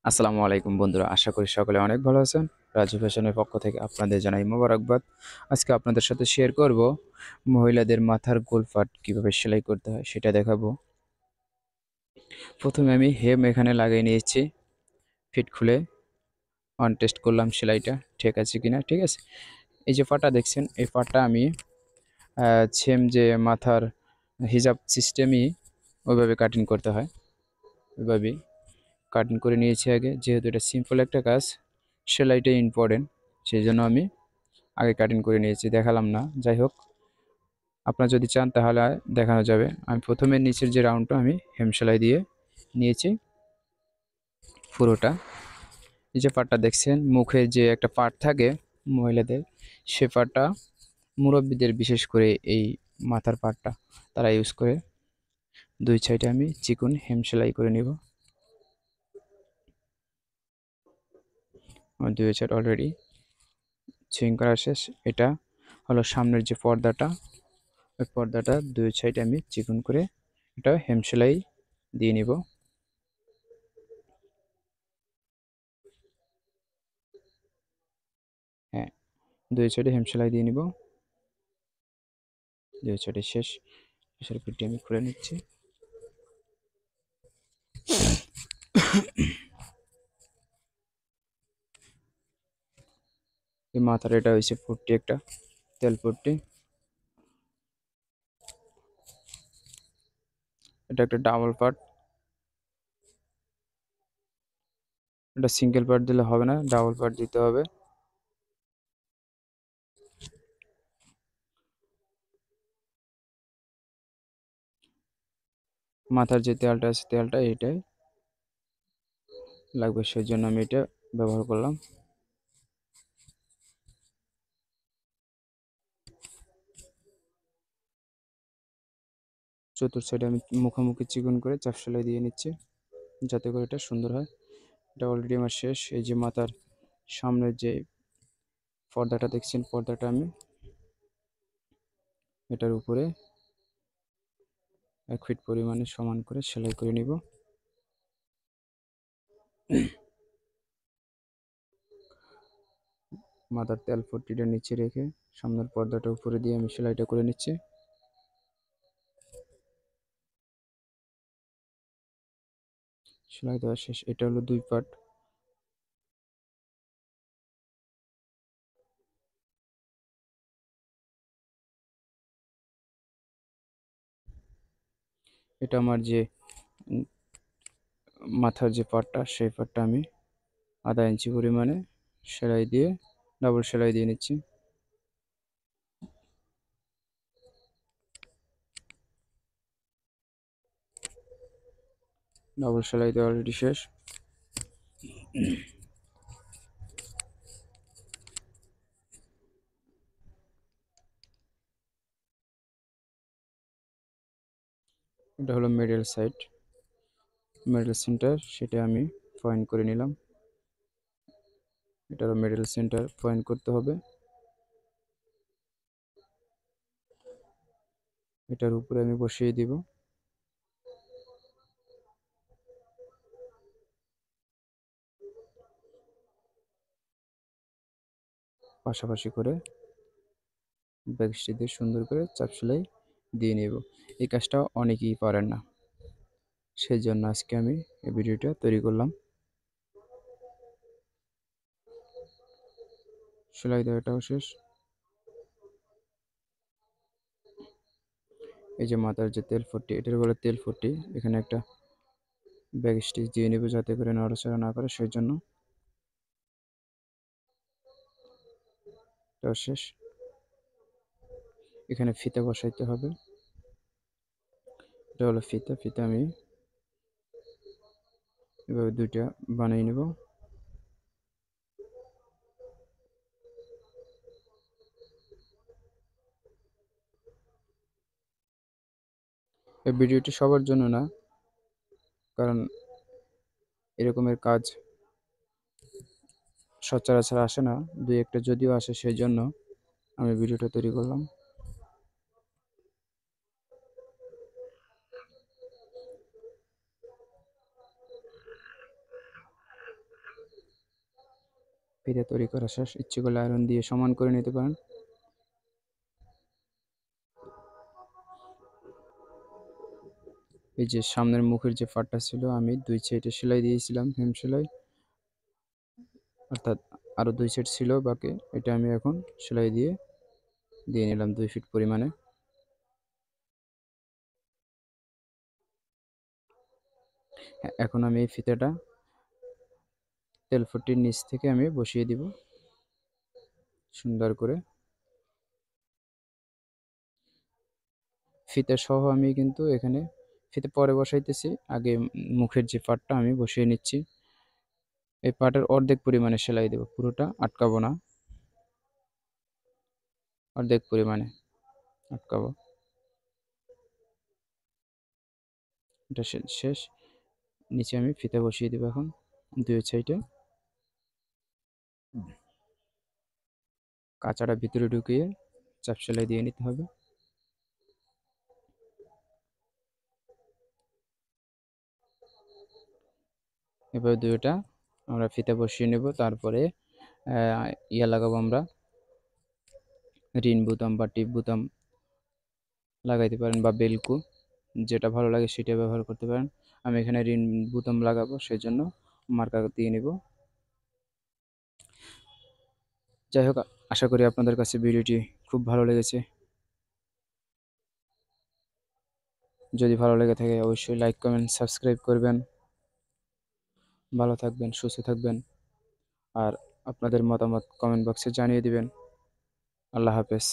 আসসালামু আলাইকুম বন্ধুরা, আশা করি সকলে অনেক ভালো আছেন। রাজু ফ্যাশনের পক্ষ থেকে আপনাদের জানাই মোবারকবাদ। আজকে আপনাদের সাথে শেয়ার করব মহিলাদের মাথার গোলপাট কিভাবে সেলাই করতে হয় সেটা দেখাবো। প্রথমে আমি হেম এখানে লাগিয়ে নিয়েছি, ফিট খুলে অন টেস্ট করলাম সেলাইটা ঠিক আছে কিনা। ঠিক আছে, এই যে পাটা দেখছেন, এই পাটটা আমি সেম যে মাথার হিজাব সিস্টেমই ওইভাবে কাটিং করতে হয়, ওইভাবেই কাটিং করে নিয়েছি আগে। যেহেতু এটা সিম্পল একটা কাজ, সেলাইটাই ইম্পর্টেন্ট, সেই জন্য আমি আগে কাটিং করে নিয়েছি, দেখালাম না। যাই হোক, আপনারা যদি চান তাহলে দেখানো যাবে। আমি প্রথমে নিচের যে রাউন্ডটা আমি হেম সেলাই দিয়ে নিয়েছি পুরোটা। এই যে পাটটা দেখছেন, মুখে যে একটা পাট থাকে মহিলাদের, সে পাটটা মুরব্বীদের, বিশেষ করে এই মাথার পাটটা তারা ইউজ করে। দুই সাইডে আমি চিকন হেম সেলাই করে নিব। আমার দুই সাইড অলরেডি সুইং করা শেষ। এটা হলো সামনের যে পর্দাটা, ওই পর্দাটা দুই সাইডে আমি চিকন করে এটা হেম সেলাই দিয়ে নিব। হ্যাঁ, দুই সাইডে হেম সেলাই দিয়ে নিব। দুই সাইডে শেষ, শেষের পিঠটি আমি খুলে নিচ্ছি। এই মাথার এটা হয়েছে পট্টি, একটা তেল পট্টি। এটা একটা ডাবল পার্ট, এটা সিঙ্গেল পার্ট দিলে হবে না, ডাবল পার্ট দিতে হবে। মাথার যে তেলটা আছে, তেলটা এইটাই লাগবে, সেই জন্য আমি এটা ব্যবহার করলাম। চতুর্থ সাইডে আমি মুখোমুখি চিকন করে চাপ সেলাই দিয়ে নিচ্ছি, যাতে করে এটা সুন্দর হয়। এটা অলরেডি আমার শেষ। এই যে মাথার সামনের যে পর্দাটা দেখছেন, পর্দাটা আমি এটার উপরে 1 ফিট পরিমাণে সমান করে সেলাই করে নিব। মাথার তেল পট্টিটা নিচে রেখে সামনের পর্দাটা উপরে দিয়ে আমি সেলাইটা করে নিচ্ছি। সেলাই দেওয়া শেষ। এটা হলো 2 পার্ট। এটা আমার যে উম, মাথার যে পার্টটা, সেই পার্টটা আমি আধা ইঞ্চি পরিমাণে সেলাই দিয়ে, ডাবল সেলাই দিয়ে নিচ্ছি। ডাবল সেলাই দেওয়া অলরেডি শেষ। এটা হলো মিডল সাইড, মিডল সেন্টার, সেটা আমি পয়েন্ট করে নিলাম। এটারও মিডল সেন্টার পয়েন্ট করতে হবে। এটার উপরে আমি বসিয়ে দিব। পাশাপাশি করে ব্যাক স্টিচ দিয়ে সুন্দর করে চাপ সেলাই দিয়ে নেব। এই কাজটা অনেকেই পারেন না, সেই জন্য আজকে আমি এই ভিডিওটা তৈরি করলাম। সেলাই দেওয়াটাও শেষ। এই যে মাথার যে তেল ফট্টি, এটার বলে তেল ফট্টি, এখানে একটা ব্যাক স্টিচ দিয়ে নেব যাতে করে নড়াচড়া না করে, সেই জন্য। এটাও শেষ। এখানে ফিতা বসাইতে হবে। এটা হলো ফিতা। ফিতা আমি এভাবে দুইটা বানিয়ে নেব। এই ভিডিওটি সবার জন্য না, কারণ এরকমের কাজ সচরাচর আসে না, দুই একটা যদিও আসে, সেই জন্য আমি ভিডিওটা তৈরি করলাম। ফিতে তৈরি করা শেষ, ইচ্ছে করলে আয়রন দিয়ে সমান করে নিতে পারেন। এই যে সামনের মুখের যে পাটটা ছিল আমি 2 সাইডে সেলাই দিয়েছিলাম, হেম সেলাই, অর্থাৎ আরও 2 সাইড ছিল বাকি, এটা আমি এখন সেলাই দিয়ে নিলাম 2 ফিট পরিমাণে। এখন আমি এই ফিতেটা তেলফুটির নিচ থেকে আমি বসিয়ে দিব সুন্দর করে। ফিতে সহ আমি কিন্তু এখানে ফিতে পরে বসাইতেছি, আগে মুখের যে পাটটা আমি বসিয়ে নিচ্ছি। এই পাটের অর্ধেক পরিমাণে সেলাই দেব, পুরোটা আটকাবো না, অর্ধেক পরিমাণে আটকাবো। এটা শেষ, নিচে আমি ফিতে বসিয়ে দেবো এখন 2 সাইডে। কাঁচাটা ভিতরে ঢুকিয়ে চাপ সেলাই দিয়ে নিতে হবে। এবার দুইটা আমরা ফিতে বসিয়ে নেব, তারপরে ইয়া লাগাবো আমরা, রিন বোতাম বা টিপ বোতাম লাগাইতে পারেন, বা বেলকু, যেটা ভালো লাগে সেটা ব্যবহার করতে পারেন। আমি এখানে রিন বোতাম লাগাবো, সেই জন্য মার্কার দিয়ে নিব। যাই হোক, আশা করি আপনাদের কাছে ভিডিওটি খুব ভালো লেগেছে। যদি ভালো লেগে থাকে অবশ্যই লাইক, কমেন্ট, সাবস্ক্রাইব করবেন। ভালো থাকবেন, সুস্থ থাকবেন, আর আপনাদের মতামত কমেন্ট বক্সে জানিয়ে দিবেন। আল্লাহ হাফেজ।